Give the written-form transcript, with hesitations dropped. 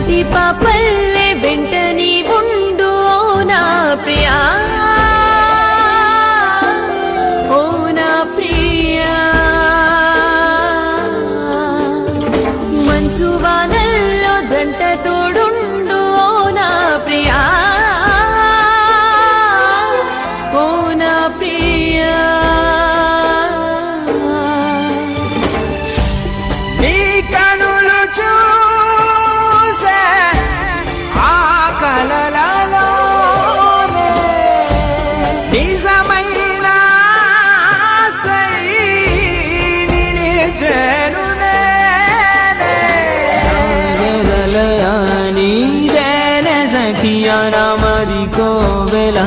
కంటి పాపల్లే వెంట నీ ఉండు ఓ నా ప్రియా, ఓ నా ప్రియా. మంచు వానల్లో జంట తోడుండు ఓ నా ప్రియా, ఓ నా ప్రియా. నీ కనులు చూసే ఆ కలలలోనే నిజమైన ఆశై నిలిచెను నేనే. నీదేనే సఖియా నా మది కోవెల